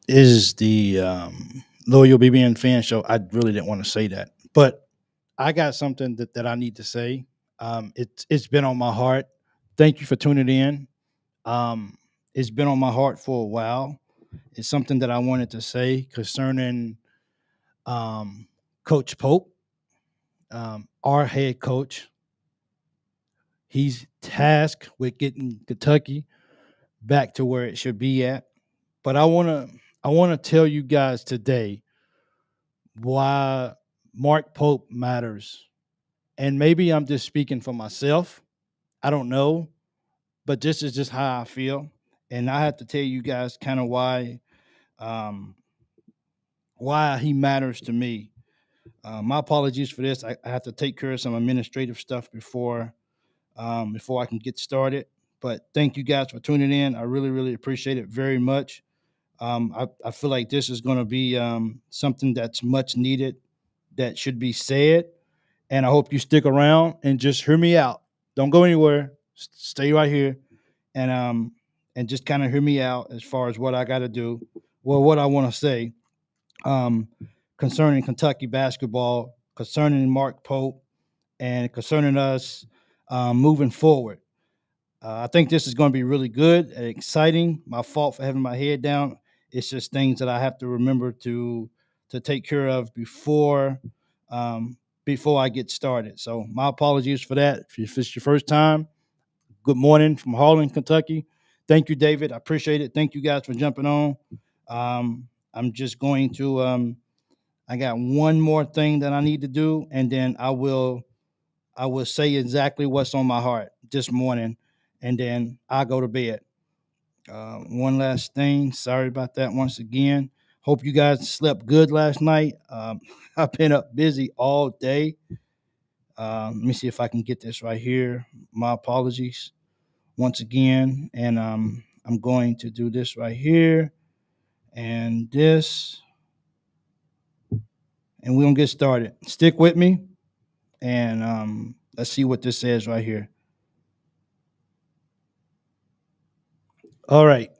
is the Loyal BBN Fan Show. I really didn't want to say that, but I got something that I need to say. It's been on my heart. Thank you for tuning in. Um, it's been on my heart for a while. It's something that I wanted to say concerning um, Coach Pope, our head coach. He's tasked with getting Kentucky back to where it should be at. But I wanna tell you guys today why Mark Pope matters. And maybe I'm just speaking for myself. I don't know, but this is just how I feel. And I have to tell you guys kind of um, why he matters to me. My apologies for this. I have to take care of some administrative stuff before I can get started. But thank you guys for tuning in. I really, really appreciate it very much. I feel like this is going to be something that's much needed, that should be said. And I hope you stick around and just hear me out. Don't go anywhere. Stay right here and just kind of hear me out as far as what I got to do. Well, what I want to say um, concerning Kentucky basketball, concerning Mark Pope, and concerning us moving forward. I think this is going to be really good and exciting. My fault for having my head down. It's just things that I have to remember to take care of um, before I get started. So my apologies for that. If it's your first time, good morning from Harlan, Kentucky. Thank you, David. I appreciate it. Thank you guys for jumping on. I'm just going to. I got one more thing that I need to do, and then I will say exactly what's on my heart this morning, and then I'll go to bed. One last thing. Sorry about that once again. Hope you guys slept good last night. I've been up busy all day. Let me see if I can get this right here. My apologies once again. And I'm going to do this right here and this, and we're going to get started. Stick with me, and let's see what this says right here. All right.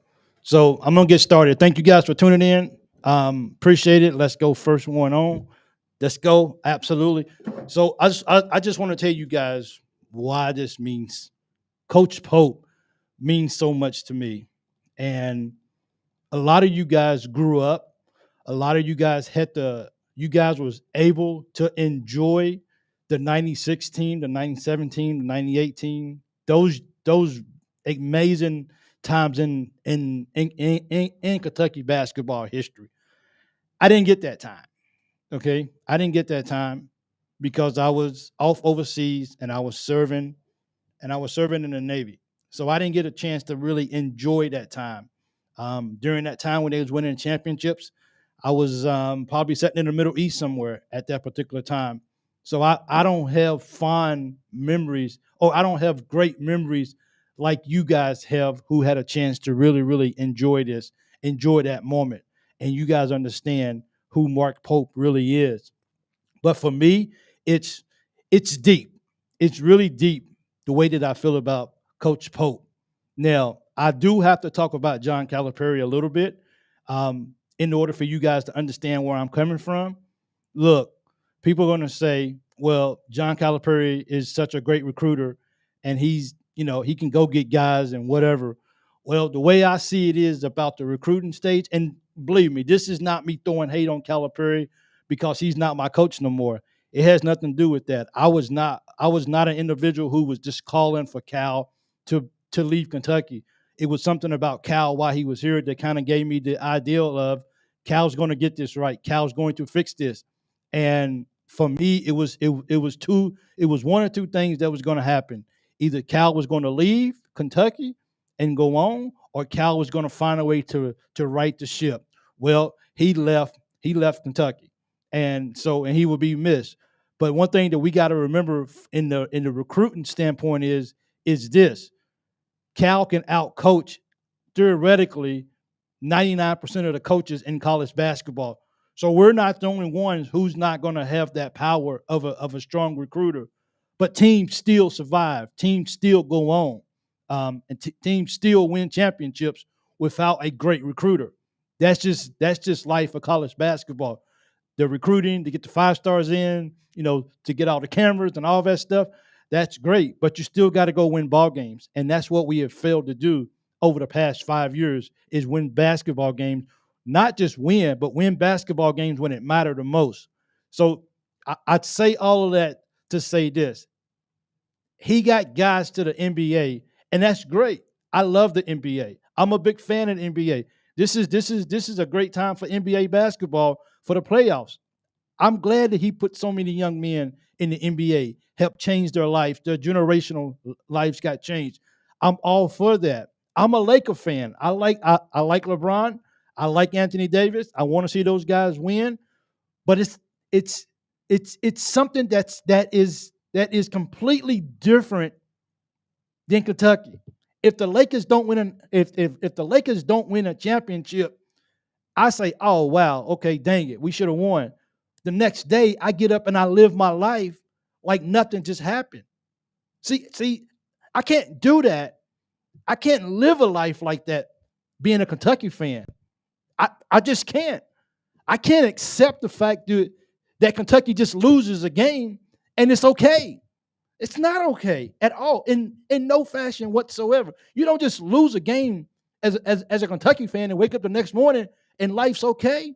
So I'm gonna get started. Thank you guys for tuning in. Appreciate it. Let's go first one on. Let's go. Absolutely. So I just want to tell you guys why this means. Coach Pope means so much to me, and a lot of you guys grew up. A lot of you guys had the. You guys was able to enjoy the '96 team, the '97 team, the '98 team. Those amazing times in Kentucky basketball history. I didn't get that time. Okay, I didn't get that time because I was off overseas and I was serving in the Navy. So I didn't get a chance to really enjoy that time. During that time when they was winning championships, I was probably sitting in the Middle East somewhere at that particular time. So I don't have fond memories, or I don't have great memories like you guys have, who had a chance to really, really enjoy that moment. And you guys understand who Mark Pope really is. But for me, it's it's deep. It's really deep the way that I feel about Coach Pope. Now, I do have to talk about John Calipari a little bit in order for you guys to understand where I'm coming from. Look, people are going to say, well, John Calipari is such a great recruiter and he can go get guys and whatever. Well, the way I see it is about the recruiting stage. And believe me, this is not me throwing hate on Calipari because he's not my coach no more. It has nothing to do with that. I was not an individual who was just calling for Cal to leave Kentucky. It was something about Cal while he was here that kind of gave me the ideal of Cal's going to get this right. Cal's going to fix this. And for me, it was one or two things that was going to happen. Either Cal was going to leave Kentucky and go on, or Cal was going to find a way to right the ship. Well, he left Kentucky, and he will be missed. But one thing that we got to remember in the recruiting standpoint is this: Cal can outcoach theoretically 99% of the coaches in college basketball. So we're not the only ones who's not going to have that power of a strong recruiter. But teams still survive. Teams still go on. And teams still win championships without a great recruiter. That's just life for college basketball. The recruiting to get the 5 stars in, to get all the cameras and all that stuff. That's great, but you still got to go win ball games, and that's what we have failed to do over the past 5 years is win basketball games, not just win, but win basketball games when it mattered the most. So I'd say all of that to say this: he got guys to the NBA, and that's great. I love the NBA. I'm a big fan of the NBA. This is a great time for NBA basketball for the playoffs. I'm glad that he put so many young men in the NBA, helped change their life. Their generational lives got changed. I'm all for that. I'm a Laker fan. I like LeBron. I like Anthony Davis. I want to see those guys win. But it's something that is completely different than Kentucky. If the Lakers don't win if the Lakers don't win a championship, I say, oh wow, okay, dang it, we should have won. The next day, I get up and I live my life like nothing just happened. See, I can't do that. I can't live a life like that being a Kentucky fan. I just can't. I can't accept the fact that Kentucky just loses a game and it's okay. It's not okay at all, in no fashion whatsoever. You don't just lose a game as a Kentucky fan and wake up the next morning and life's okay.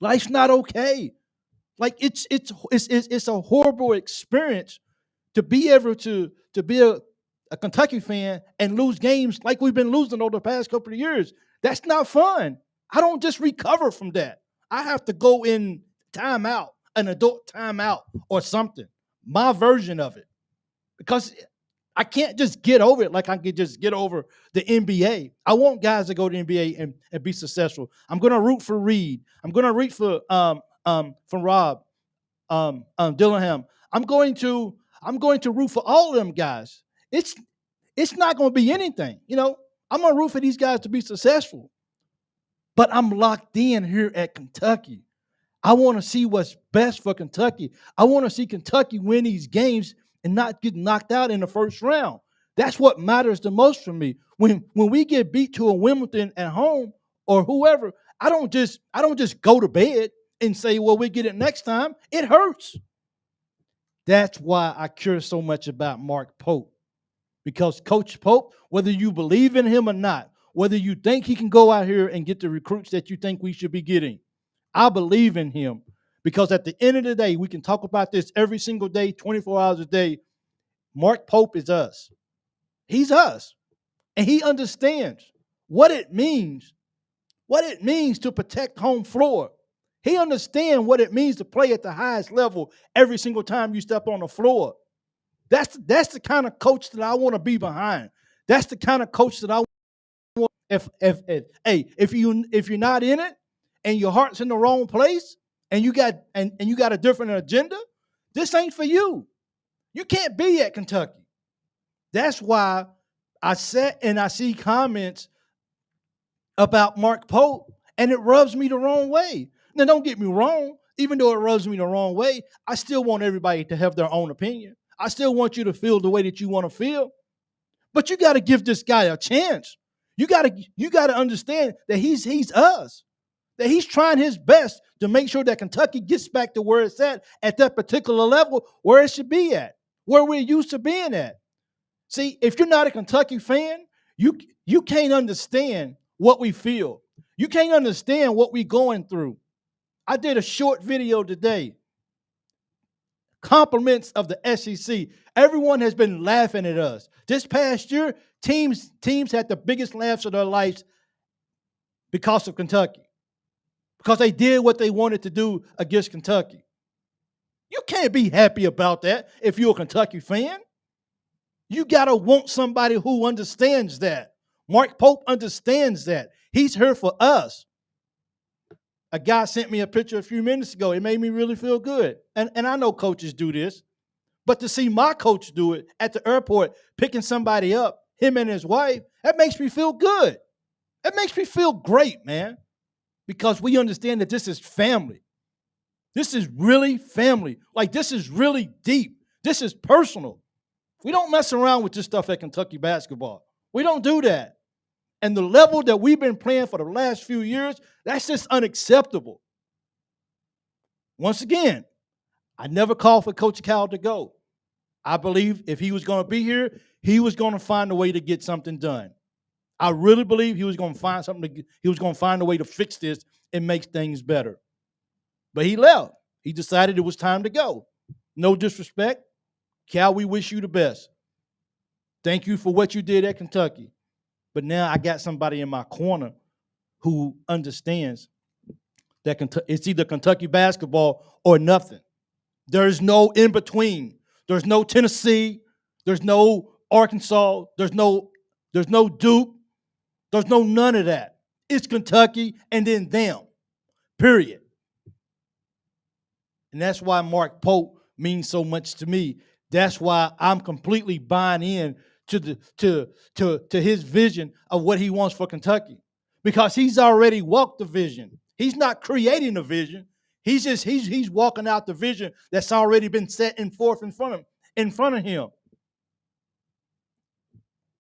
Life's not okay. Like it's a horrible experience to be able to be a Kentucky fan and lose games like we've been losing over the past couple of years. That's not fun. I don't just recover from that. I have to go in timeout, an adult timeout or something. My version of it. Because I can't just get over it like I could just get over the NBA. I want guys to go to the NBA and be successful. I'm going to root for Reed. I'm going to root for Rob Dillingham. I'm going to root for all of them guys. It's not going to be anything. I'm going to root for these guys to be successful. But I'm locked in here at Kentucky. I want to see what's best for Kentucky. I want to see Kentucky win these games and not get knocked out in the first round. That's what matters the most for me. When we get beat to a Wimbledon at home or whoever, I don't just go to bed and say, well, we get it next time. It hurts. That's why I care so much about Mark Pope. Because Coach Pope, whether you believe in him or not, whether you think he can go out here and get the recruits that you think we should be getting, I believe in him. Because at the end of the day, we can talk about this every single day, 24 hours a day. Mark Pope is us. He's us. And he understands what it means to protect home floor. He understands what it means to play at the highest level every single time you step on the floor. That's the kind of coach that I want to be behind. That's the kind of coach that I want. If you're not in it and your heart's in the wrong place and you got a different agenda, this ain't for you. You can't be at Kentucky. That's why I sat and I see comments about Mark Pope and it rubs me the wrong way. Now, don't get me wrong. Even though it rubs me the wrong way, I still want everybody to have their own opinion. I still want you to feel the way that you want to feel. But you got to give this guy a chance. You got to understand that he's us. That he's trying his best to make sure that Kentucky gets back to where it's at that particular level, where it should be at, where we're used to being at. See, if you're not a Kentucky fan, you can't understand what we feel. You can't understand what we're going through. I did a short video today. Compliments of the SEC. Everyone has been laughing at us. This past year, teams had the biggest laughs of their lives because of Kentucky. Because they did what they wanted to do against Kentucky. You can't be happy about that if you're a Kentucky fan. You got to want somebody who understands that. Mark Pope understands that. He's here for us. A guy sent me a picture a few minutes ago. It made me really feel good. And I know coaches do this. But to see my coach do it at the airport, picking somebody up, him and his wife, that makes me feel good. That makes me feel great, man. Because we understand that this is family. This is really family. Like, this is really deep. This is personal. We don't mess around with this stuff at Kentucky basketball. We don't do that. And the level that we've been playing for the last few years, that's just unacceptable. Once again, I never called for Coach Cal to go. I believe if he was going to be here, he was going to find a way to get something done. I really believe he was going to find something. He was going to find a way to fix this and make things better. But he left. He decided it was time to go. No disrespect. Cal, we wish you the best. Thank you for what you did at Kentucky. But now I got somebody in my corner who understands that it's either Kentucky basketball or nothing. There's no in between. There's no Tennessee. There's no Arkansas. There's no Duke. There's no none of that. It's Kentucky and then them, period. And that's why Mark Pope means so much to me. That's why I'm completely buying in to his vision of what he wants for Kentucky, because he's already walked the vision. He's not creating a vision. He's walking out the vision that's already been set in front of him.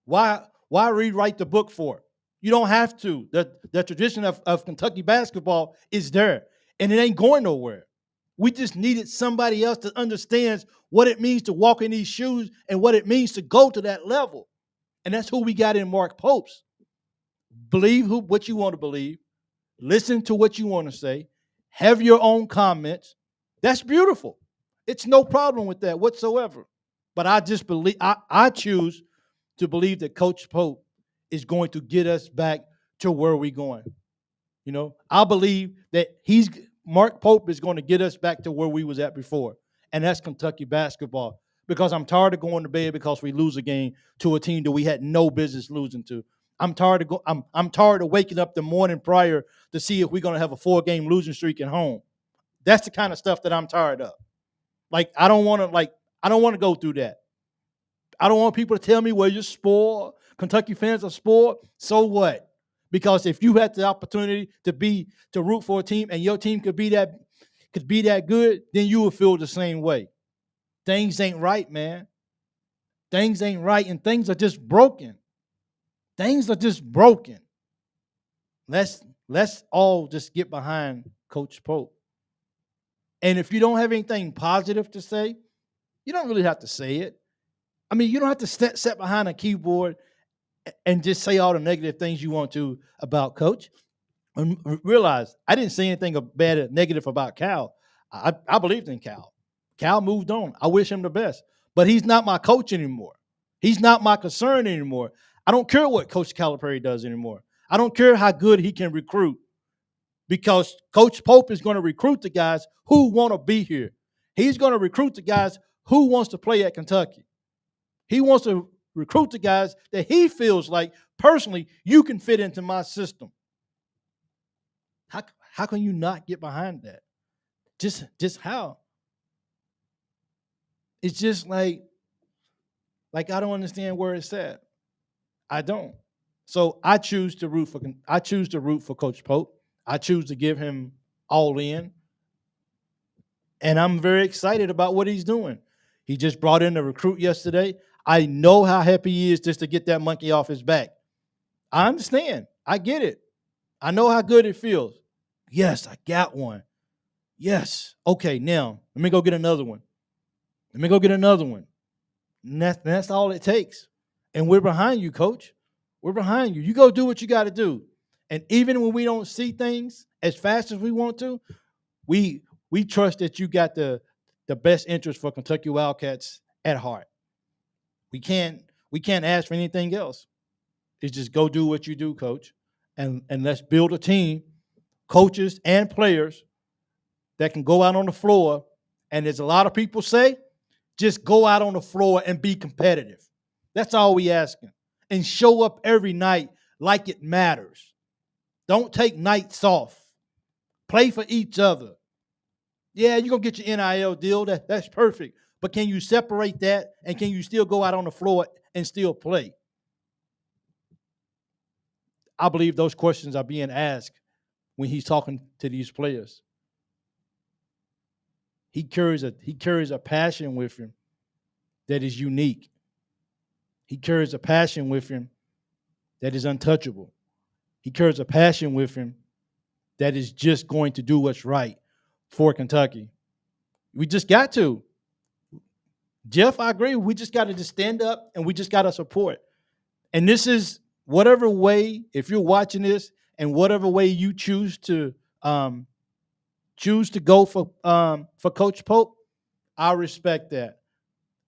Why rewrite the book for it? You don't have to. The tradition of Kentucky basketball is there, and it ain't going nowhere. We just needed somebody else that understands what it means to walk in these shoes and what it means to go to that level. And that's who we got in Mark Popes. Believe what you want to believe. Listen to what you want to say. Have your own comments. That's beautiful. It's no problem with that whatsoever. But I just believe, I choose to believe that Coach Pope is going to get us back to where we're going. You know, I believe that Mark Pope is going to get us back to where we was at before, and that's Kentucky basketball. Because I'm tired of going to bed because we lose a game to a team that we had no business losing to. I'm tired of waking up the morning prior to see if we're going to have a 4-game losing streak at home. That's the kind of stuff that I'm tired of. I don't want to go through that. I don't want people to tell me, well, you're spoiled. Kentucky fans are spoiled. So what? Because if you had the opportunity to root for a team and your team could be that good, then you would feel the same way. Things ain't right, man. Things ain't right, and things are just broken. Things are just broken. Let's all just get behind Coach Pope. And if you don't have anything positive to say, you don't really have to say it. I mean, you don't have to sit behind a keyboard and just say all the negative things you want to about Coach. And realize I didn't say anything bad or negative about Cal. I believed in Cal. Cal moved on. I wish him the best. But he's not my coach anymore. He's not my concern anymore. I don't care what Coach Calipari does anymore. I don't care how good he can recruit, because Coach Pope is going to recruit the guys who want to be here. He's going to recruit the guys who wants to play at Kentucky. He wants to recruit the guys that he feels like, personally, you can fit into my system. How can you not get behind that? Just how? It's just like I don't understand where it's at. I don't. So I choose to root for Coach Pope. I choose to give him all in. And I'm very excited about what he's doing. He just brought in a recruit yesterday. I know how happy he is just to get that monkey off his back. I understand. I get it. I know how good it feels. Yes, I got one. Yes. Okay, now let me go get another one. And that's all it takes. And we're behind you, Coach. We're behind you. You go do what you got to do. And even when we don't see things as fast as we want to, we trust that you got the best interest for Kentucky Wildcats at heart. We can't ask for anything else. It's just go do what you do, Coach. And let's build a team, coaches and players, that can go out on the floor. And as a lot of people say, just go out on the floor and be competitive. That's all we asking. And show up every night like it matters. Don't take nights off. Play for each other. Yeah, you're going to get your NIL deal. That's perfect. But can you separate that, and can you still go out on the floor and still play? I believe those questions are being asked when he's talking to these players. He carries a passion with him that is unique. He carries a passion with him that is untouchable. He carries a passion with him that is just going to do what's right for Kentucky. We just got to. Jeff, I agree. We just got to just stand up and we just got to support. And this is whatever way, if you're watching this, and whatever way you choose to go for Coach Pope, I respect that.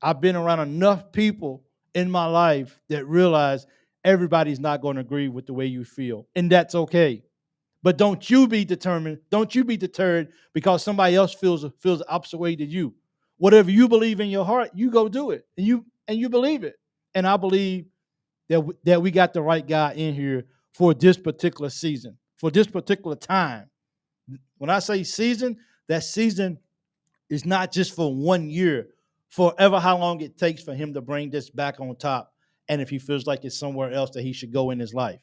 I've been around enough people in my life that realize everybody's not going to agree with the way you feel, and that's okay. But don't you be determined. Don't you be deterred because somebody else feels the opposite way to you. Whatever you believe in your heart, you go do it, and you believe it. And I believe that we got the right guy in here for this particular season, for this particular time. When I say season, that season is not just for 1 year, forever how long it takes for him to bring this back on top, and if he feels like it's somewhere else that he should go in his life.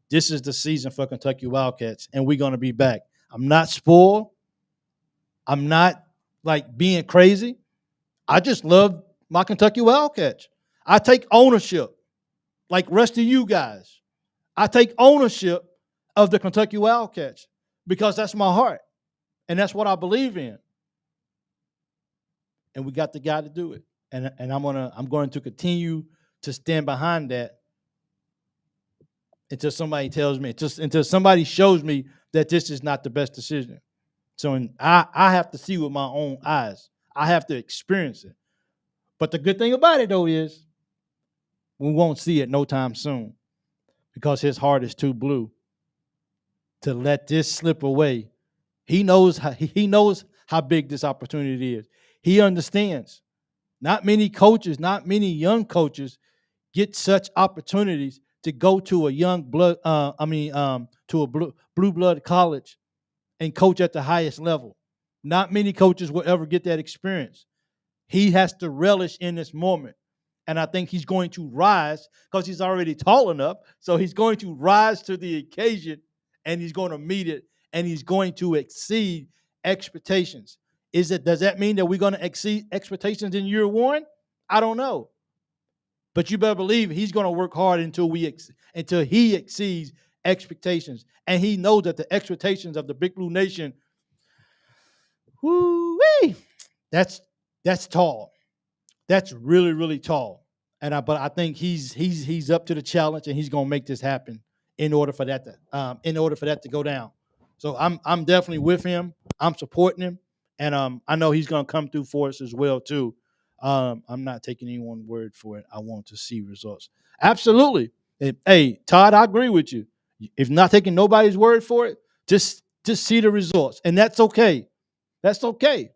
This is the season for Kentucky Wildcats, and we're going to be back. I'm not spoiled. I'm not like being crazy. I just love my Kentucky Wildcats. I take ownership, like rest of you guys. I take ownership of the Kentucky Wildcats because that's my heart, and that's what I believe in. And we got the guy to do it, and I'm going to continue to stand behind that until somebody tells me, until somebody shows me that this is not the best decision. So I have to see with my own eyes. I have to experience it. But the good thing about it, though, is we won't see it no time soon because his heart is too blue to let this slip away. He knows how big this opportunity is. He understands. Not many coaches, not many young coaches get such opportunities to go to a to a blue blood college and coach at the highest level. Not many coaches will ever get that experience. He has to relish in this moment. And I think he's going to rise because he's already tall enough. So he's going to rise to the occasion and he's going to meet it and he's going to exceed expectations. Does that mean that we're going to exceed expectations in year one? I don't know. But you better believe he's going to work hard until he exceeds expectations. And he knows that the expectations of the Big Blue Nation, whoo-wee, that's tall. That's really, really tall. But I think he's up to the challenge and he's going to make this happen in order for that to go down. So I'm definitely with him. I'm supporting him, and I know he's going to come through for us as well too. I'm not taking anyone's word for it. I want to see results. Absolutely. Hey, Todd, I agree with you. If not taking nobody's word for it, just see the results, and that's okay. That's okay.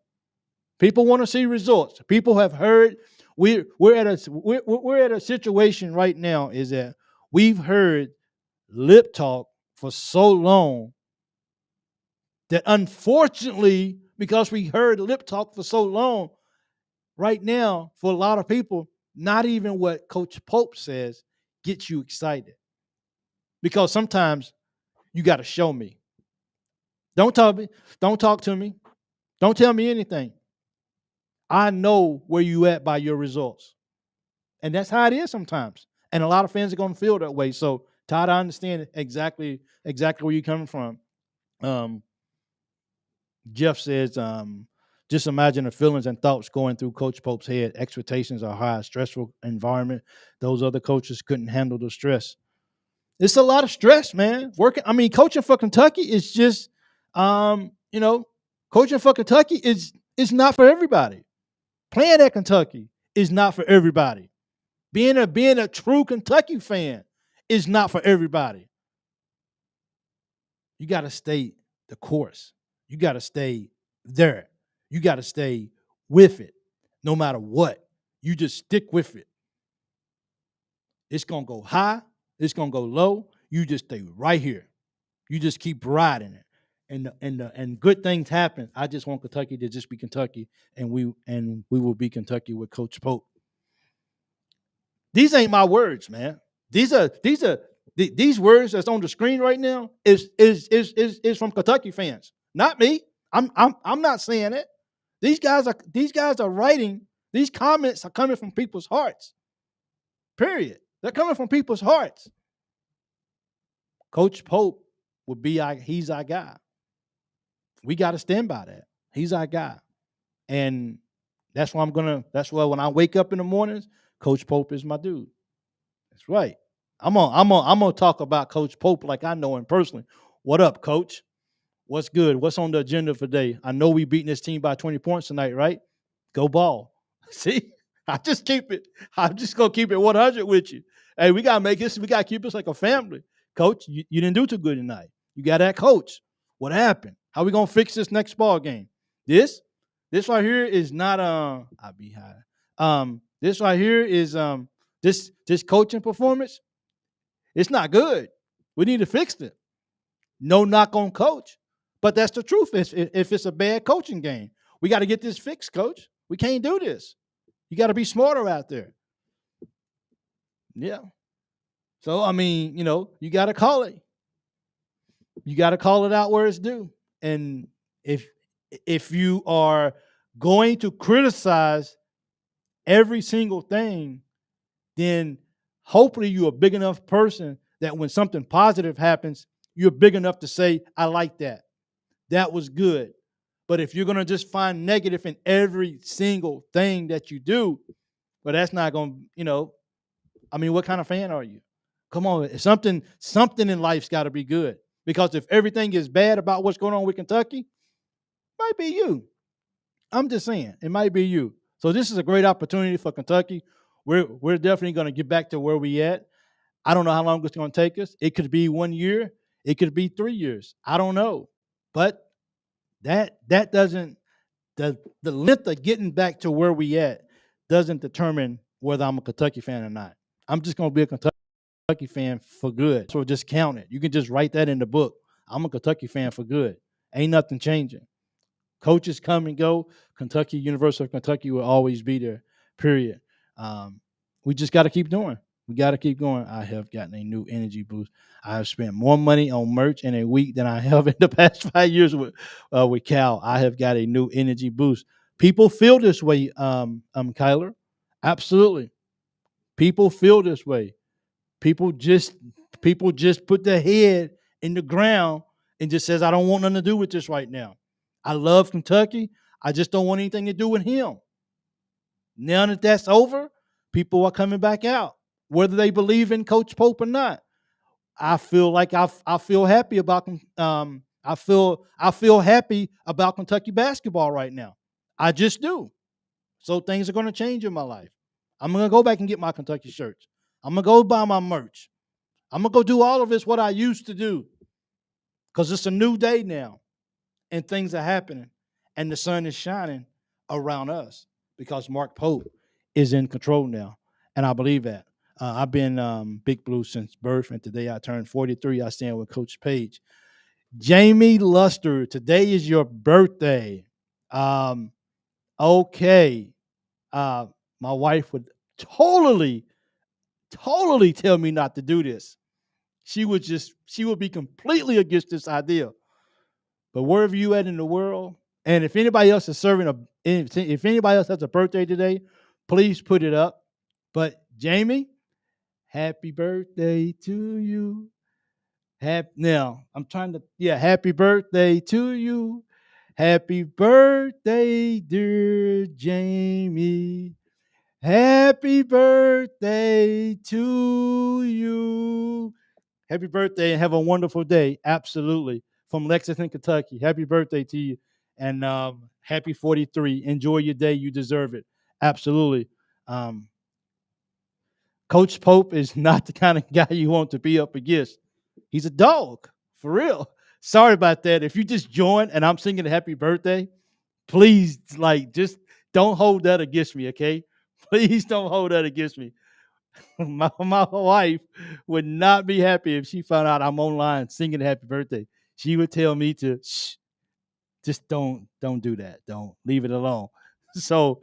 People want to see results. People have heard. We're at a situation right now is that we've heard lip talk for so long that unfortunately, because we heard lip talk for so long, right now, for a lot of people, not even what Coach Pope says gets you excited. Because sometimes you got to show me. Don't talk to me. Don't tell me anything. I know where you at by your results. And that's how it is sometimes. And a lot of fans are going to feel that way. So, Todd, I understand exactly where you're coming from. Jeff says, just imagine the feelings and thoughts going through Coach Pope's head. Expectations are high, stressful environment. Those other coaches couldn't handle the stress. It's a lot of stress, man. Coaching for Kentucky is just, coaching for Kentucky is not for everybody. Playing at Kentucky is not for everybody. Being a true Kentucky fan is not for everybody. You got to stay the course. You got to stay there. You got to stay with it no matter what. You just stick with it. It's going to go high. It's going to go low. You just stay right here. You just keep riding it. And good things happen. I just want Kentucky to just be Kentucky, and we will be Kentucky with Coach Pope. These ain't my words, man. These words that's on the screen right now is from Kentucky fans, not me. I'm not saying it. These guys are writing. These comments are coming from people's hearts. Period. They're coming from people's hearts. Coach Pope would be he's our guy. We got to stand by that. He's our guy. And that's why when I wake up in the mornings, Coach Pope is my dude. That's right. I'm gonna talk about Coach Pope like I know him personally. What up, Coach? What's good? What's on the agenda for today? I know we beating this team by 20 points tonight, right? Go ball. See, I'm just gonna keep it 100 with you. Hey, we gotta make this. We gotta keep this like a family. Coach, you didn't do too good tonight. You got that, Coach. What happened? How we gonna fix this next ball game? This right here is not I'll be high. This right here is this coaching performance. It's not good. We need to fix it. No knock on Coach, but that's the truth. If it's a bad coaching game, we got to get this fixed, Coach. We can't do this. You got to be smarter out there. Yeah. So I mean, you got to call it. You got to call it out where it's due. And if you are going to criticize every single thing, then hopefully you're a big enough person that when something positive happens, you're big enough to say, I like that. That was good. But if you're going to just find negative in every single thing that you do, well, that's not going to, what kind of fan are you? Come on, something in life's got to be good. Because if everything is bad about what's going on with Kentucky, it might be you. I'm just saying, it might be you. So this is a great opportunity for Kentucky. We're definitely going to get back to where we at. I don't know how long it's going to take us. It could be 1 year. It could be 3 years. I don't know. But that doesn't, the length of getting back to where we at doesn't determine whether I'm a Kentucky fan or not. I'm just going to be a Kentucky fan for good. So just count it. You can just write that in the book. I'm a Kentucky fan for good. Ain't nothing changing. Coaches come and go. Kentucky, University of Kentucky will always be there, period. We just got to keep doing. We got to keep going. I have gotten a new energy boost. I have spent more money on merch in a week than I have in the past 5 years with Cal. I have got a new energy boost. People feel this way, Kyler. Absolutely. People feel this way. People just put their head in the ground and just says, I don't want nothing to do with this right now. I love Kentucky. I just don't want anything to do with him. Now that that's over, people are coming back out, whether they believe in Coach Pope or not. I feel like I feel happy about I feel happy about Kentucky basketball right now. I just do. So things are going to change in my life. I'm going to go back and get my Kentucky shirts. I'm going to go buy my merch. I'm going to go do all of this what I used to do because it's a new day now and things are happening and the sun is shining around us because Mark Pope is in control now, and I believe that. I've been Big Blue since birth, and today I turned 43. I stand with Coach Page. Jamie Luster, today is your birthday. Okay. My wife would totally tell me not to do this. She would be completely against this idea. But wherever you at in the world, and if anybody else is if anybody else has a birthday today, please put it up. But Jamie, happy birthday to you. Happy birthday to you. Happy birthday, dear Jamie. Happy birthday to you. Happy birthday and have a wonderful day. Absolutely. From Lexington, Kentucky. Happy birthday to you. And happy 43. Enjoy your day. You deserve it. Absolutely. Coach Pope is not the kind of guy you want to be up against. He's a dog, for real. Sorry about that. If you just joined and I'm singing happy birthday, please, just don't hold that against me, okay? Please don't hold that against me. My wife would not be happy if she found out I'm online singing happy birthday. She would tell me to just don't do that. Don't leave it alone. So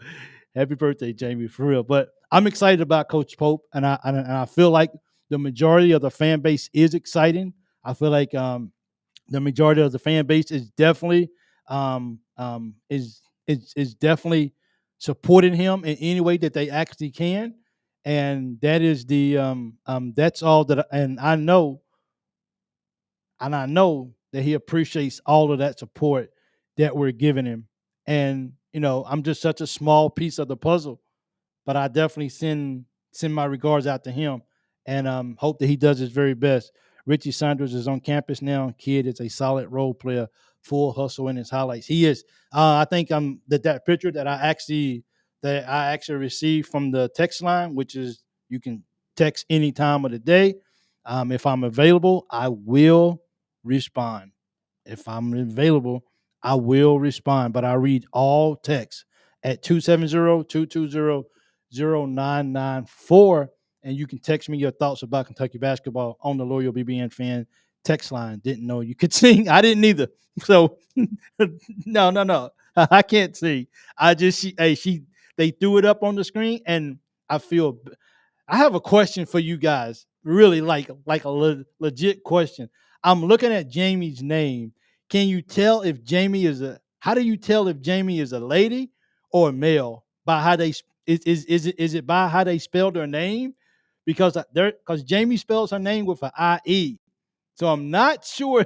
happy birthday, Jamie, for real. But I'm excited about Coach Pope, and I feel like the majority of the fan base is exciting. I feel like the majority of the fan base is definitely is definitely supporting him in any way that they actually can. And that is that's all that, and I know and I know that he appreciates all of that support that we're giving him. And I'm just such a small piece of the puzzle, but I definitely send my regards out to him, and hope that he does his very best. Richie Saunders is on campus now. Kid is a solid role player, full hustle in his highlights. He is. I think that picture that I actually received from the text line, which is you can text any time of the day. If I'm available, I will respond. If I'm available, I will respond. But I read all texts at 270-220-0994. And you can text me your thoughts about Kentucky basketball on the Loyal BBN fan text line. Didn't know you could sing. I didn't either. So no. I can't sing. I just they threw it up on the screen, and I feel I have a question for you guys. Really, like a legit question. I'm looking at Jamie's name. Can you tell if Jamie is a? How do you tell if Jamie is a lady or a male by how they is it by how they spell their name? Because Jamie spells her name with an IE. So I'm not sure.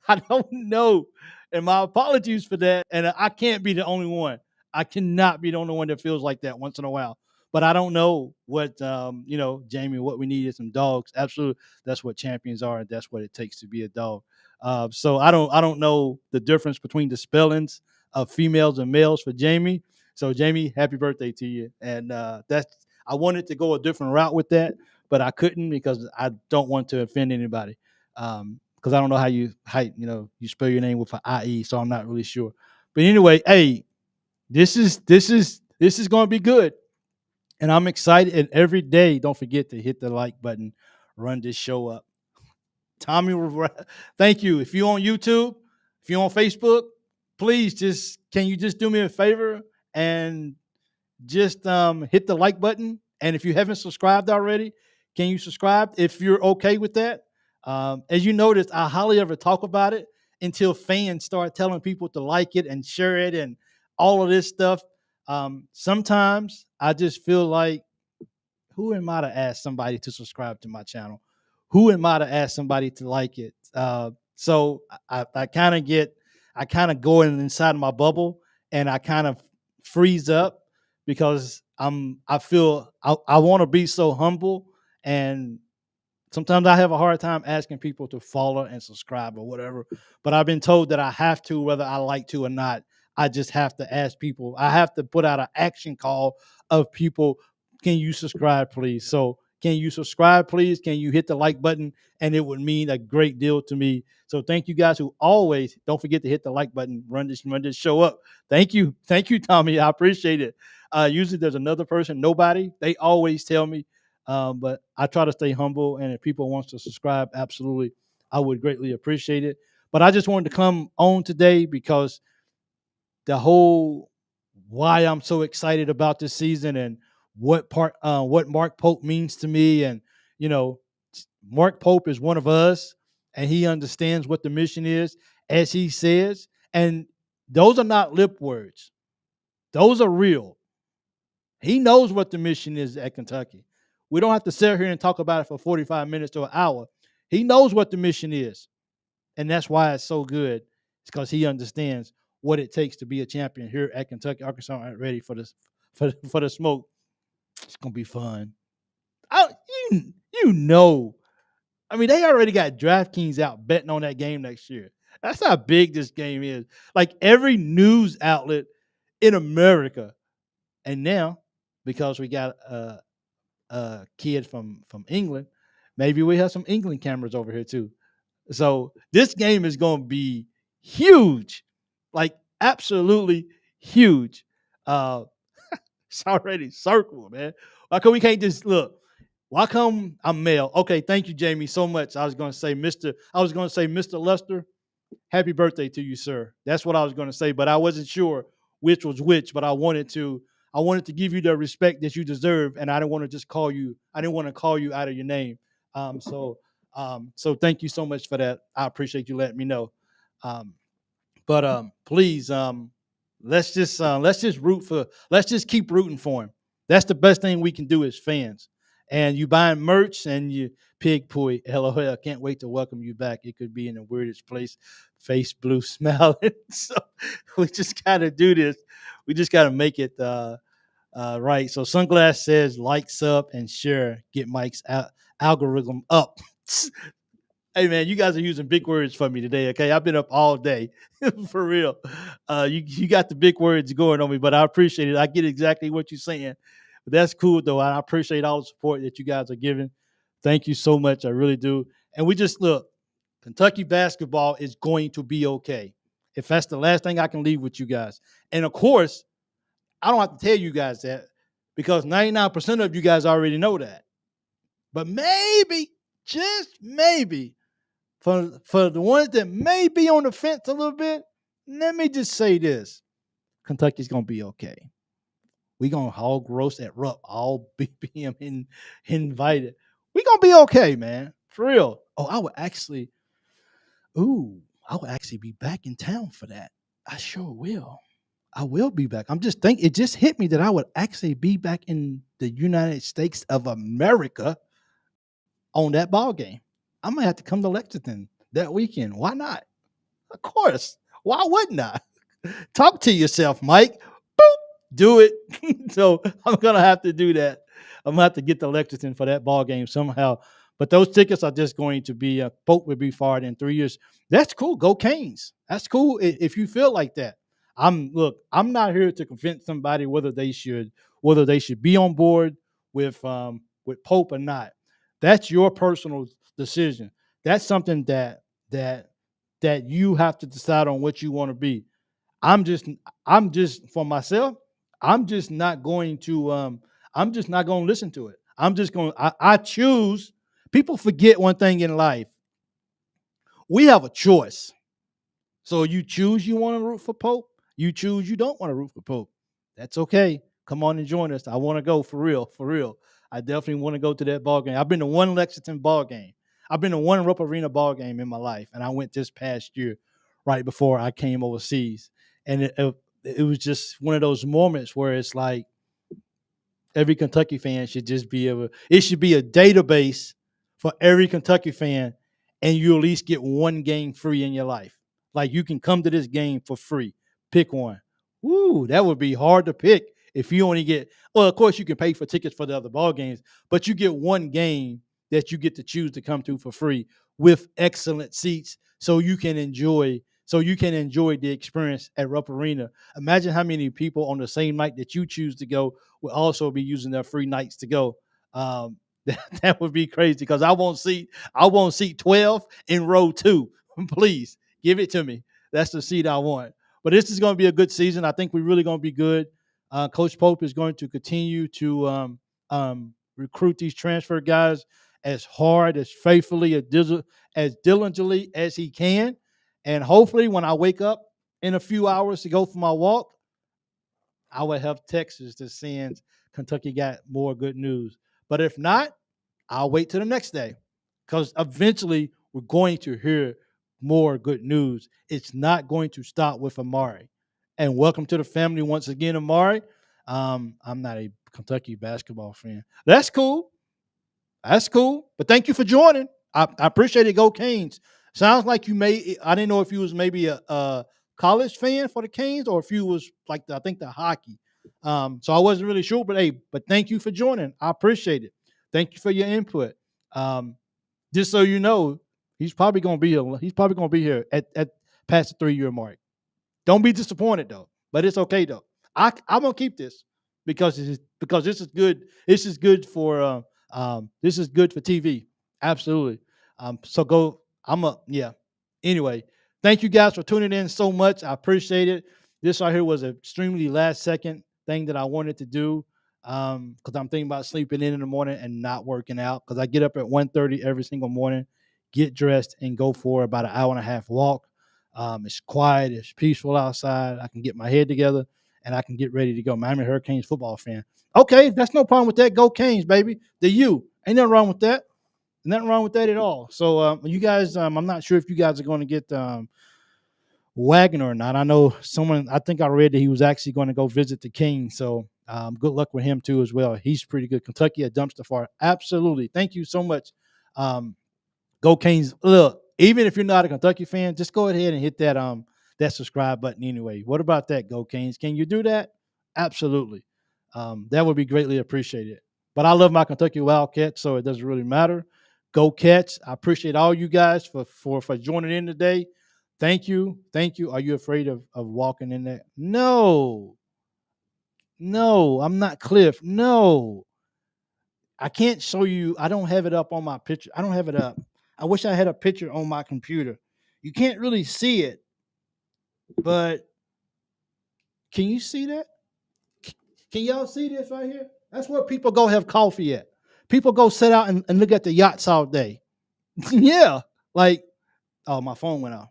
I don't know. And my apologies for that. And I can't be the only one. I cannot be the only one that feels like that once in a while. But I don't know what Jamie, what we need is some dogs. Absolutely. That's what champions are, and that's what it takes to be a dog. So I don't know the difference between the spellings of females and males for Jamie. So Jamie, happy birthday to you. And that's I wanted to go a different route with that, but I couldn't because I don't want to offend anybody. Because I don't know how you spell your name with an IE, so I'm not really sure. But anyway, hey, this is going to be good, and I'm excited. And every day, don't forget to hit the like button, run this show up. Tommy, thank you. If you're on YouTube, if you're on Facebook, please can you just do me a favor and just hit the like button. And if you haven't subscribed already, can you subscribe if you're okay with that? As you noticed, I hardly ever talk about it until fans start telling people to like it and share it and all of this stuff. Sometimes I just feel like, who am I to ask somebody to subscribe to my channel? Who am I to ask somebody to like it? So I kind of go inside my bubble, and I kind of freeze up because I feel I want to be so humble, and sometimes I have a hard time asking people to follow and subscribe or whatever, but I've been told that I have to, whether I like to or not. I just have to ask people. I have to put out an action call of people. Can you subscribe, please? So, can you subscribe, please? Can you hit the like button? And it would mean a great deal to me. So, thank you guys who always don't forget to hit the like button. Run this show up. Thank you, Tommy. I appreciate it. Usually, there's another person. Nobody. They always tell me. But I try to stay humble, and if people want to subscribe, absolutely, I would greatly appreciate it. But I just wanted to come on today because the whole why I'm so excited about this season and what Mark Pope means to me, and you know, Mark Pope is one of us, and he understands what the mission is, as he says, and those are not lip words; those are real. He knows what the mission is at Kentucky. We don't have to sit here and talk about it for 45 minutes to an hour. He knows what the mission is. And that's why it's so good. It's because he understands what it takes to be a champion here at Kentucky. Arkansas aren't ready for this for the smoke. It's gonna be fun. I, you, you know. I mean, they already got DraftKings out betting on that game next year. That's how big this game is. Like every news outlet in America, and now because we got kid from England, maybe we have some England cameras over here too. So this game is going to be huge, like absolutely huge. Uh, it's already circled, man. Why come we can't just look? Why come I'm male? Okay, thank you, Jamie, so much. I was going to say, Mr. Lester, happy birthday to you, sir. That's what I was going to say, but I wasn't sure which was which. But I wanted to give you the respect that you deserve, and I didn't want to just call you. I didn't want to call you out of your name. So thank you so much for that. I appreciate you letting me know. Um, but please, let's just keep rooting for him. That's the best thing we can do as fans. And you buying merch and you pig pooey. LOL. Can't wait to welcome you back. It could be in the weirdest place. Face blue smiling. So we just gotta do this. We just gotta make it right. So Sunglass says like, sub, and share. Get Mike's algorithm up. Hey man, you guys are using big words for me today. Okay, I've been up all day for real. You got the big words going on me, but I appreciate it. I get exactly what you're saying. But that's cool though. I appreciate all the support that you guys are giving. Thank you so much. I really do. And we just look, Kentucky basketball is going to be okay. If that's the last thing I can leave with you guys. And of course, I don't have to tell you guys that because 99% of you guys already know that. But maybe, just maybe, for the ones that may be on the fence a little bit, let me just say this. Kentucky's going to be okay. We're going to hog roast at Rupp, all BPM invited. We're going to be okay, man. For real. Oh, I would actually be back in town for that. I sure will. I will be back. I'm just thinking, it just hit me that I would actually be back in the United States of America on that ball game. I might have to come to Lexington that weekend. Why not? Of course. Why wouldn't I? Talk to yourself, Mike. Boop. Do it. So I'm going to have to do that. I'm going to have to get to Lexington for that ball game somehow. But those tickets are just going to be, Pope will be fired in 3 years. That's cool. Go Canes. That's cool if you feel like that. I'm not here to convince somebody whether they should be on board with Pope or not. That's your personal decision. That's something that you have to decide on what you want to be. I'm just for myself. I'm just not going to listen to it. I choose. People forget one thing in life. We have a choice. So you choose you want to root for Pope. You choose you don't want to root for Pope. That's okay. Come on and join us. I want to go for real, for real. I definitely want to go to that ball game. I've been to one Lexington ball game. I've been to one Rupp Arena ball game in my life, and I went this past year, right before I came overseas. And it was just one of those moments where it's like every Kentucky fan should just be able. It should be a database for every Kentucky fan, and you at least get one game free in your life. Like you can come to this game for free. Pick one. Woo, that would be hard to pick if you only get. Well, of course you can pay for tickets for the other ball games, but you get one game that you get to choose to come to for free with excellent seats, so you can enjoy. So you can enjoy the experience at Rupp Arena. Imagine how many people on the same night that you choose to go will also be using their free nights to go. That would be crazy because I won't seat 12 in row 2. Please give it to me. That's the seat I want. But this is going to be a good season. I think we're really going to be good. Coach Pope is going to continue to recruit these transfer guys as hard, as faithfully, as diligently as he can. And hopefully when I wake up in a few hours to go for my walk, I will have Texas that sends Kentucky got more good news. But if not, I'll wait till the next day because eventually we're going to hear more good news. It's not going to stop with Amari. And welcome to the family once again, Amari. I'm not a Kentucky basketball fan. That's cool. That's cool. But thank you for joining. I appreciate it. Go Canes. Sounds like you I didn't know if you was maybe a college fan for the Canes or if you was like I think the hockey. So I wasn't really sure, but thank you for joining. I appreciate it. Thank you for your input. Just so you know, he's probably gonna be here at past the 3-year mark. Don't be disappointed though, but it's okay though. I'm gonna keep this because this is good. This is good for TV. Absolutely. So go. Anyway, thank you guys for tuning in so much. I appreciate it. This right here was an extremely last second thing that I wanted to do because I'm thinking about sleeping in the morning and not working out because I get up at 1:30 every single morning, get dressed, and go for about an hour and a half walk. It's quiet. It's peaceful outside. I can get my head together and I can get ready to go. Miami Hurricanes football fan. Okay, that's no problem with that. Go Canes, baby. The U. Ain't nothing wrong with that. Nothing wrong with that at all. So you guys, I'm not sure if you guys are going to get Wagner or not. I know I think I read that he was actually going to go visit the King. So Good luck with him too as well. He's pretty good. Kentucky a dumpster fire. Absolutely. Thank you so much. Go Canes. Look, even if you're not a Kentucky fan, just go ahead and hit that subscribe button anyway. What about that, Go Canes? Can you do that? Absolutely. That would be greatly appreciated. But I love my Kentucky Wildcats, so it doesn't really matter. Go Cats. I appreciate all you guys for joining in today. Thank you. Thank you. Are you afraid of walking in there? No. No, I'm not Cliff. No. I can't show you. I don't have it up on my picture. I don't have it up. I wish I had a picture on my computer. You can't really see it, but can you see that? Can y'all see this right here? That's where people go have coffee at. People go sit out and look at the yachts all day. Yeah. Like, oh, my phone went off.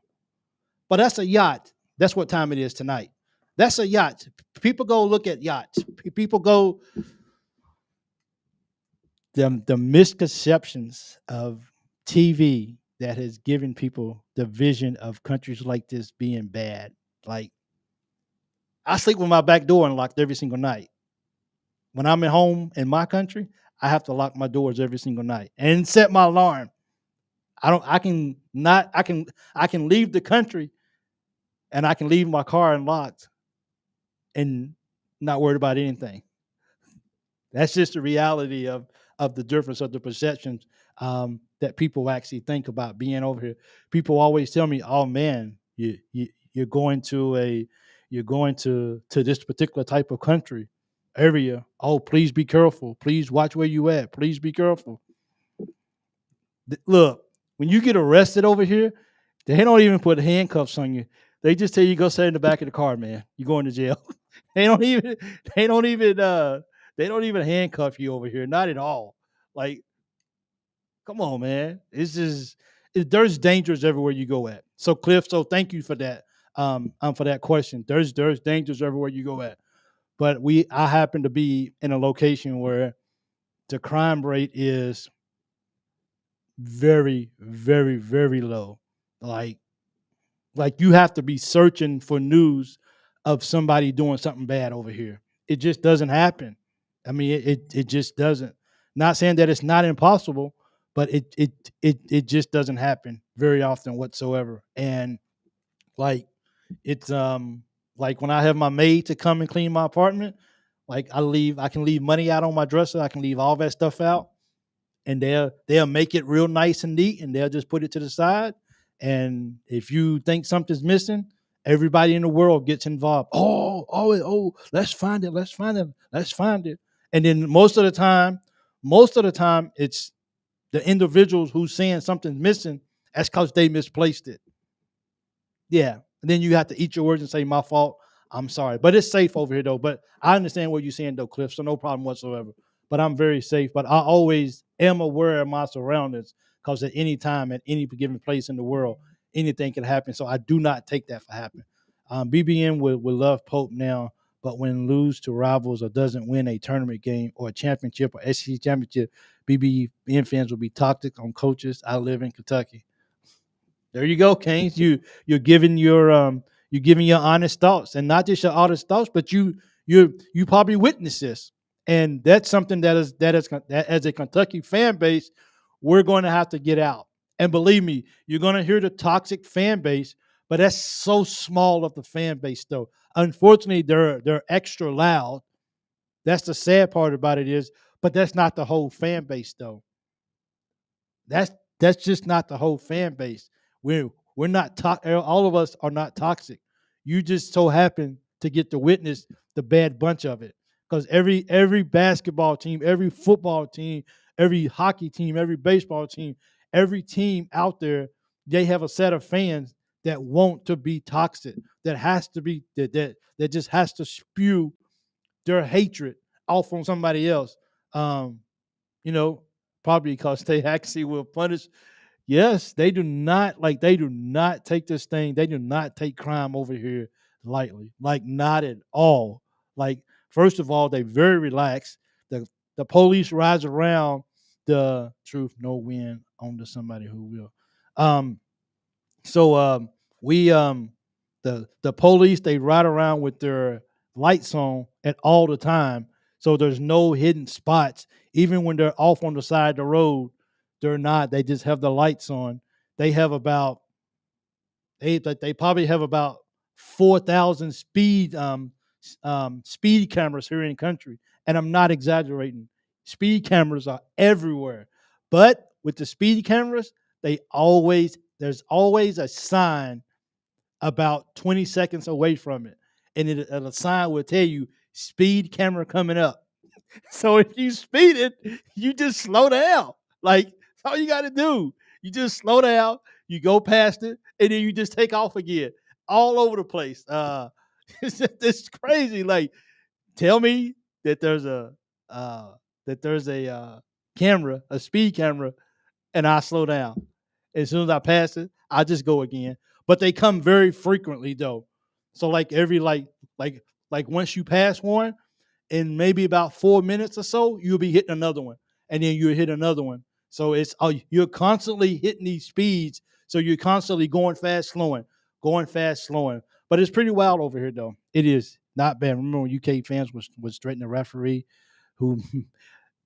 But that's a yacht. That's what time it is tonight. That's a yacht. People go look at yachts. People go. The misconceptions of TV that has given people the vision of countries like this being bad. Like, I sleep with my back door unlocked every single night. When I'm at home in my country, I have to lock my doors every single night and set my alarm. I can leave the country and I can leave my car unlocked and not worried about anything. That's just the reality of the difference of the perceptions that people actually think about being over here. People always tell me, "Oh man, you're going to this particular type of country area. Oh, please be careful. Please watch where you at. Please be careful." Look, when you get arrested over here, they don't even put handcuffs on you. They just tell you go sit in the back of the car, man. You're going to jail. they don't even they don't even they don't even handcuff you over here. Not at all. Like, come on, man. There's dangers everywhere you go at. So Cliff, so thank you for that. For that question. There's dangers everywhere you go at. But I happen to be in a location where the crime rate is very, very, very low. Like you have to be searching for news of somebody doing something bad over here. It just doesn't happen. I mean, it just doesn't. Not saying that it's not impossible, but it just doesn't happen very often whatsoever. And like it's like when I have my maid to come and clean my apartment, like I can leave money out on my dresser, I can leave all that stuff out, and they'll make it real nice and neat, and they'll just put it to the side. And if you think something's missing, everybody in the world gets involved. Oh, let's find it, let's find it, let's find it. And then most of the time, it's the individuals who's saying something's missing. That's because they misplaced it. Yeah. And then you have to eat your words and say, my fault. I'm sorry. But it's safe over here, though. But I understand what you're saying, though, Cliff, so no problem whatsoever. But I'm very safe. But I always am aware of my surroundings because at any time, at any given place in the world, anything can happen. So I do not take that for happen. BBN will love Pope now, but when lose to rivals or doesn't win a tournament game or a championship or SEC championship, BBN fans will be toxic on coaches. I live in Kentucky. There you go, Canes. You're giving your honest thoughts, and not just your honest thoughts, but you probably witnessed this, and that's something that as a Kentucky fan base, we're going to have to get out. And believe me, you're going to hear the toxic fan base, but that's so small of the fan base, though. Unfortunately, they're extra loud. That's the sad part about it is, but that's not the whole fan base, though. That's just not the whole fan base. We're not all of us are not toxic. You just so happen to get to witness the bad bunch of it. Because every basketball team, every football team, every hockey team, every baseball team, every team out there, they have a set of fans that want to be toxic, that has to be that just has to spew their hatred off on somebody else. You know, probably because they actually will punish. Yes, they do not take this thing. They do not take crime over here lightly. Like, not at all. Like, first of all, they very relaxed. The police rides around the truth, no win on to somebody who will. So we the police, they ride around with their lights on at all the time. So there's no hidden spots. Even when they're off on the side of the road, they're not. They just have the lights on. They have about they probably have about 4,000 speed cameras here in the country, and I'm not exaggerating. Speed cameras are everywhere, but with the speed cameras, there's always a sign about 20 seconds away from it, and a sign will tell you speed camera coming up. So if you speed it, you just slow down. Like that's all you got to do. You just slow down. You go past it, and then you just take off again, all over the place. It's crazy. Like, tell me that there's a uh, camera, a speed camera, and I slow down. As soon as I pass it, I just go again. But they come very frequently though. So like every like once you pass one, in maybe about 4 minutes or so, you'll be hitting another one, and then you'll hit another one. So you're constantly hitting these speeds. So you're constantly going fast, slowing, going fast, slowing. But it's pretty wild over here, though. It is not bad. Remember when UK fans was threatening the referee, who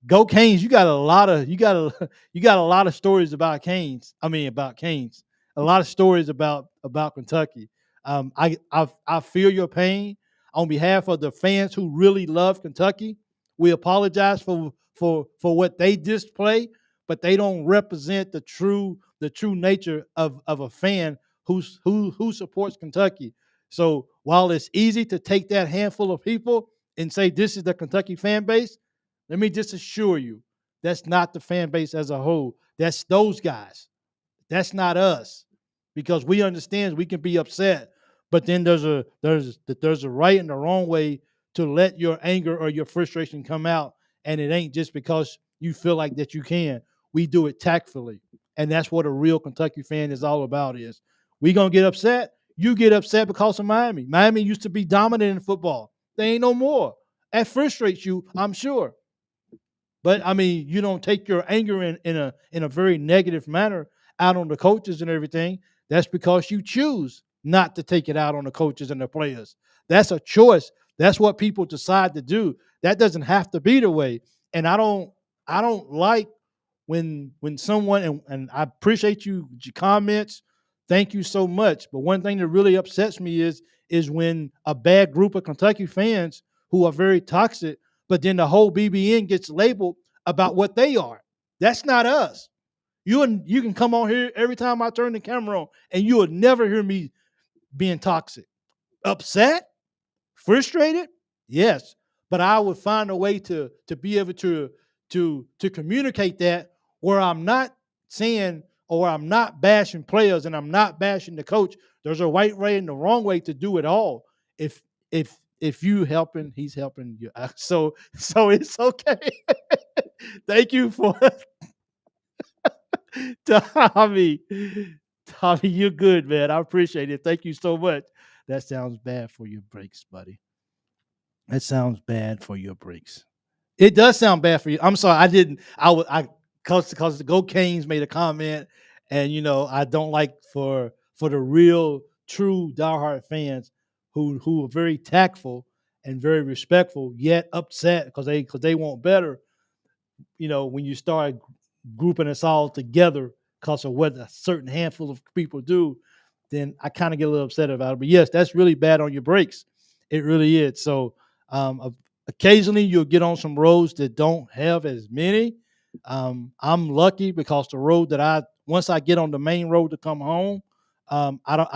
Go Canes! You got a lot of you got a lot of stories about Canes. I mean about Canes. A lot of stories about Kentucky. I feel your pain on behalf of the fans who really love Kentucky. We apologize for what they display, but they don't represent the true nature of a fan who supports Kentucky. So while it's easy to take that handful of people and say this is the Kentucky fan base, let me just assure you, that's not the fan base as a whole. That's those guys. That's not us, because we understand we can be upset, but then there's a right and a wrong way to let your anger or your frustration come out, and it ain't just because you feel like that you can. We do it tactfully, and that's what a real Kentucky fan is all about. Is we gonna get upset? You get upset because of Miami. Miami used to be dominant in football. They ain't no more. That frustrates you, I'm sure. But I mean, you don't take your anger in a very negative manner out on the coaches and everything. That's because you choose not to take it out on the coaches and the players. That's a choice. That's what people decide to do. That doesn't have to be the way. And I don't like when someone, and I appreciate your comments. Thank you so much. But one thing that really upsets me is when a bad group of Kentucky fans who are very toxic, but then the whole BBN gets labeled about what they are. That's not us. You can come on here every time I turn the camera on, and you will never hear me being toxic. Upset, frustrated, yes, but I would find a way to be able to communicate that, where I'm not saying, or I'm not bashing players and I'm not bashing the coach. There's a right way and the wrong way to do it all. If you helping, he's helping you. So it's okay. Thank you for Tommy. Tommy, you're good, man. I appreciate it. Thank you so much. That sounds bad for your breaks, buddy. That sounds bad for your breaks. It does sound bad for you. I'm sorry. I didn't. I because the Go Canes made a comment, and I don't like for the real, true diehard fans who are very tactful and very respectful, yet upset because they want better. When you start grouping us all together because of what a certain handful of people do, then I kind of get a little upset about it. But yes, that's really bad on your brakes. It really is. So occasionally you'll get on some roads that don't have as many. I'm lucky because the road that once I get on the main road to come home, I don't.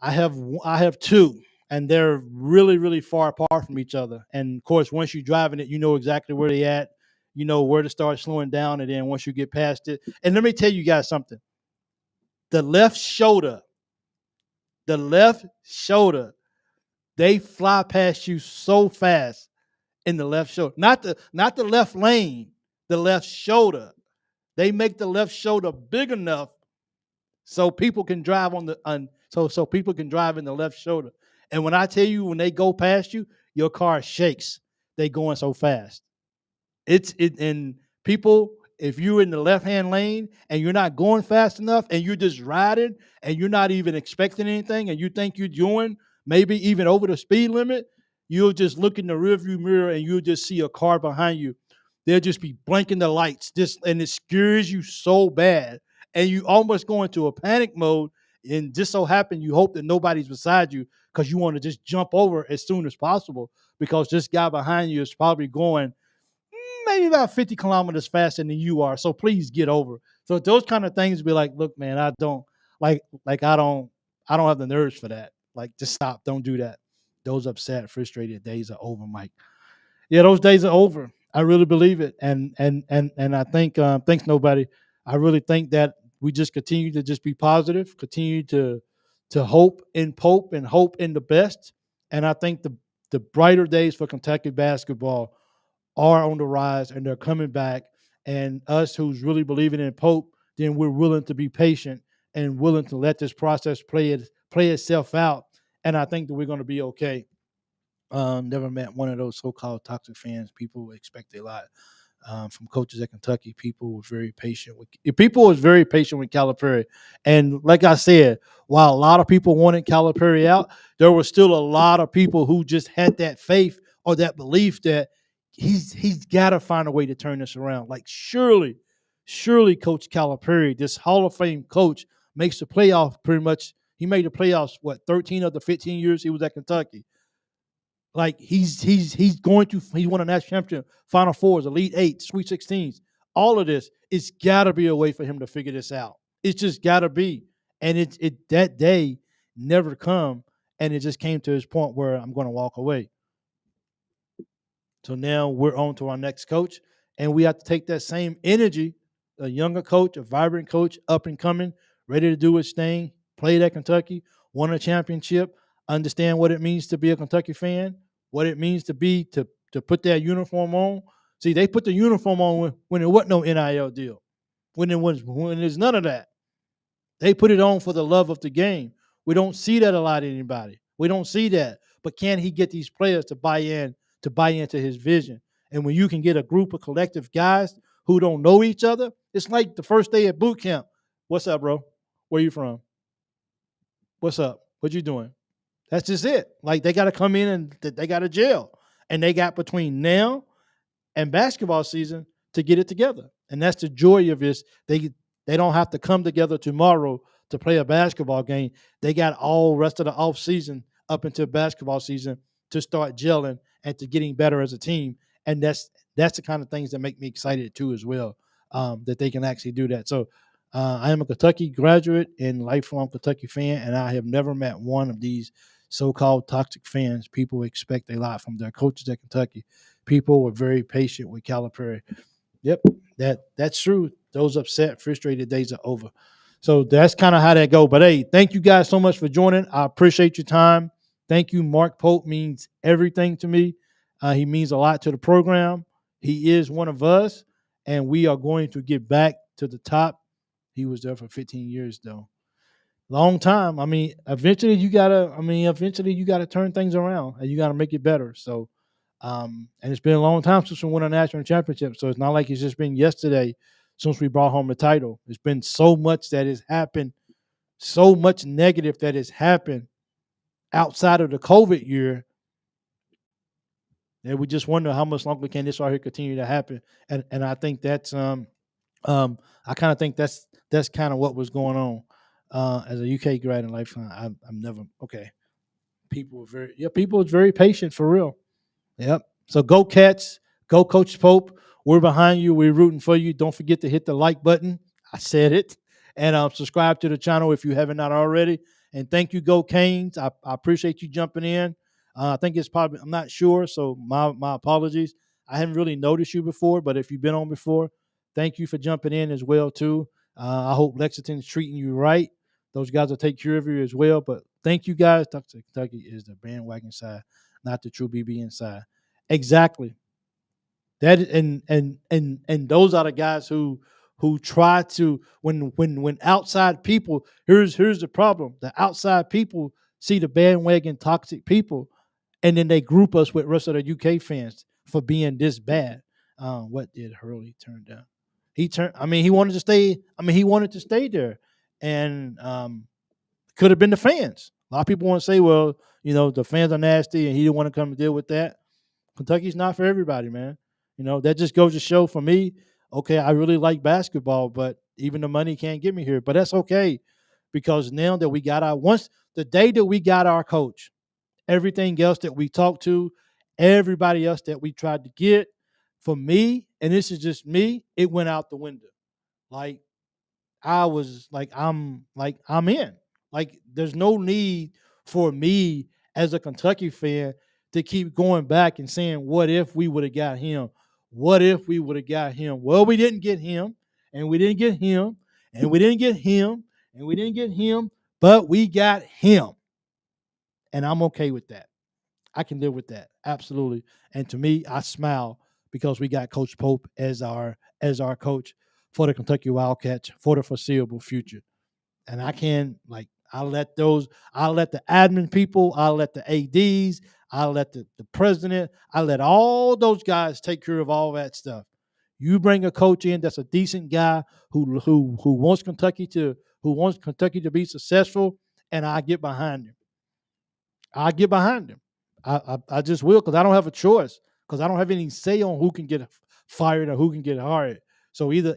I have two, and they're really really far apart from each other. And of course, once you're driving it, you know exactly where they at. You know where to start slowing down, and then once you get past it, and let me tell you guys something: the left shoulder, the left shoulder, they fly past you so fast in the left shoulder. Not the left lane, the left shoulder. They make the left shoulder big enough so people can drive so people can drive in the left shoulder. And when I tell you, when they go past you, your car shakes. They going so fast. And people, if you're in the left hand lane and you're not going fast enough and you're just riding and you're not even expecting anything and you think you're doing maybe even over the speed limit, you'll just look in the rearview mirror and you'll just see a car behind you. They'll just be blinking the lights, and it scares you so bad, and you almost go into a panic mode. And just so happen you hope that nobody's beside you because you want to just jump over as soon as possible because this guy behind you is probably going maybe about 50 kilometers faster than you are. So please get over. So those kind of things be like, look, man, I don't I don't have the nerves for that. Like, just stop. Don't do that. Those upset, frustrated days are over, Mike. Yeah, those days are over. I really believe it. And I think thanks nobody. I really think that we just continue to just be positive, continue to hope in Pope and hope in the best. And I think the brighter days for Kentucky basketball are on the rise and they're coming back. And us who's really believing in Pope, then we're willing to be patient and willing to let this process play itself out. And I think that we're going to be okay. Never met one of those so-called toxic fans. People expect a lot from coaches at Kentucky. People were very patient with Calipari, and like I said, while a lot of people wanted Calipari out, there were still a lot of people who just had that faith or that belief that he's got to find a way to turn this around. Like surely, Coach Calipari, this Hall of Fame coach, makes the playoff pretty much. He made the playoffs 13 of the 15 years he was at Kentucky. Like he's going to he won a national championship, Final Fours, Elite Eight, Sweet 16s. All of this, it's got to be a way for him to figure this out. It's just got to be, and it that day never come, and it just came to this point where I'm going to walk away. So now we're on to our next coach, and we have to take that same energy, a younger coach, a vibrant coach, up and coming, ready to do his thing, played at Kentucky, won a championship, understand what it means to be a Kentucky fan, what it means to be to put that uniform on. See, they put the uniform on when there wasn't no NIL deal, when there's none of that. They put it on for the love of the game. We don't see that a lot of anybody. We don't see that. But can he get these players to buy into his vision? And when you can get a group of collective guys who don't know each other, it's like the first day at boot camp. What's up, bro? Where you from? What's up? What you doing? That's just it. Like they got to come in and they got to gel. And they got between now and basketball season to get it together. And that's the joy of this. They don't have to come together tomorrow to play a basketball game. They got all rest of the off season up until basketball season to start gelling and to getting better as a team. And that's the kind of things that make me excited too as well, that they can actually do that. So I am a Kentucky graduate and lifelong Kentucky fan, and I have never met one of these so-called toxic fans. People expect a lot from their coaches at Kentucky. People were very patient with Calipari. Yep, that's true. Those upset, frustrated days are over. So that's kind of how that go. But hey, thank you guys so much for joining. I appreciate your time. Thank you. Mark Pope means everything to me. He means a lot to the program. He is one of us, and we are going to get back to the top. He was there for 15 years, though. Long time. Eventually you gotta turn things around and you gotta make it better. So, and it's been a long time since we won a national championship. So it's not like it's just been yesterday since we brought home the title. It's been so much that has happened, so much negative that has happened outside of the COVID year. And we just wonder how much longer can this right here continue to happen. And I think that's I kind of think that's kind of what was going on. As a UK grad in lifetime, I'm never okay. People are very patient for real. Yep. So go Cats, go Coach Pope. We're behind you. We're rooting for you. Don't forget to hit the like button. I said it. And subscribe to the channel if you haven't not already. And thank you, Go Canes. I appreciate you jumping in. I think it's probably, I'm not sure, so my apologies. I haven't really noticed you before, but if you've been on before, thank you for jumping in as well, too. I hope Lexington's treating you right. Those guys will take care of you as well. But thank you, guys. Kentucky is the bandwagon side, not the true BBN side. Exactly. That and those are the guys who try to when outside people, here's the problem. The outside people see the bandwagon toxic people, and then they group us with the rest of the UK fans for being this bad. What did Hurley turn down? He wanted to stay. He wanted to stay there, and could have been the fans. A lot of people want to say, well, the fans are nasty and he didn't want to come and deal with that. Kentucky's not for everybody, man. That just goes to show for me, okay, I really like basketball, but even the money can't get me here. But that's okay, because now that we got once the day that we got our coach, everything else that we talked to, everybody else that we tried to get, for me, and this is just me, it went out the window. Like, I was I'm in. Like, there's no need for me as a Kentucky fan to keep going back and saying, what if we would have got him? What if we would have got him? Well, we didn't get him, and we didn't get him, and we didn't get him, and we didn't get him, but we got him. And I'm okay with that. I can live with that. Absolutely. And to me, I smile because we got Coach Pope as our coach for the Kentucky Wildcats for the foreseeable future. And I'll let the admin people, I'll let the ADs, I'll let the president, I'll let all those guys take care of all that stuff. You bring a coach in that's a decent guy who wants Kentucky to be successful, and I get behind him. I get behind him. I just will, because I don't have a choice, because I don't have any say on who can get fired or who can get hired. So either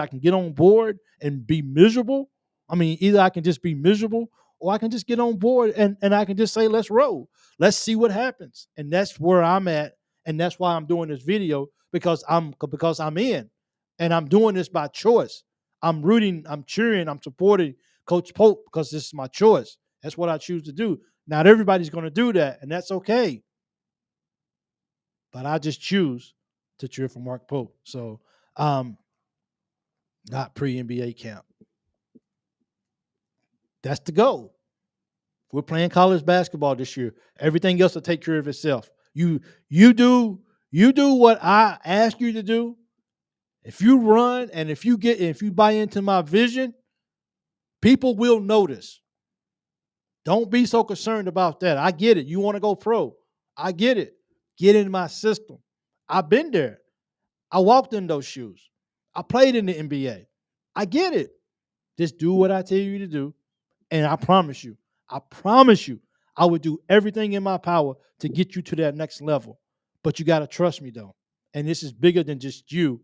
I can get on board and be miserable. I mean, either I can just be miserable, or I can just get on board and I can just say, let's roll. Let's see what happens. And that's where I'm at. And that's why I'm doing this video, because I'm in. And I'm doing this by choice. I'm rooting, I'm cheering, I'm supporting Coach Pope because this is my choice. That's what I choose to do. Not everybody's going to do that, and that's okay. But I just choose to cheer for Mark Pope. So, not pre-NBA camp. That's the goal. We're playing college basketball this year. Everything else will take care of itself. You do what I ask you to do. If you run and if you buy into my vision, people will notice. Don't be so concerned about that. I get it. You want to go pro. I get it. Get in my system. I've been there. I walked in those shoes. I played in the NBA. I get it. Just do what I tell you to do. And I promise you, I would do everything in my power to get you to that next level. But you got to trust me, though. And this is bigger than just you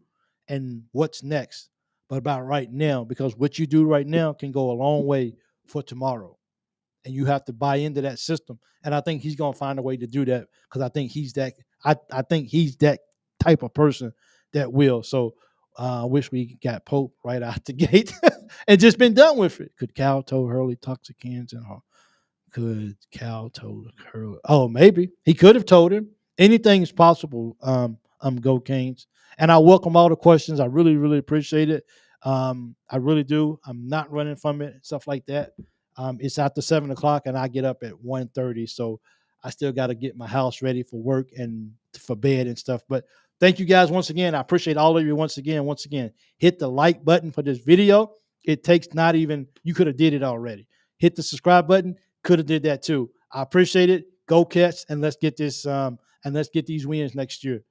and what's next, but about right now, because what you do right now can go a long way for tomorrow. And you have to buy into that system. And I think he's going to find a way to do that, because I think he's that. I think he's that type of person that will. So I wish we got Pope right out the gate and just been done with it. Could Cal told Hurley toxic cans and all? Could Cal told Hurley? Oh, maybe he could have told him. Anything is possible. Go Canes, and I welcome all the questions. I really, really appreciate it. I really do. I'm not running from it and stuff like that. It's after 7:00 and I get up at 1:30. So I still got to get my house ready for work and for bed and stuff. But thank you guys once again. I appreciate all of you once again. Hit the like button for this video. It takes not even, you could have did it already. Hit the subscribe button. Could have did that too. I appreciate it. Go Cats, and let's get this and let's get these wins next year.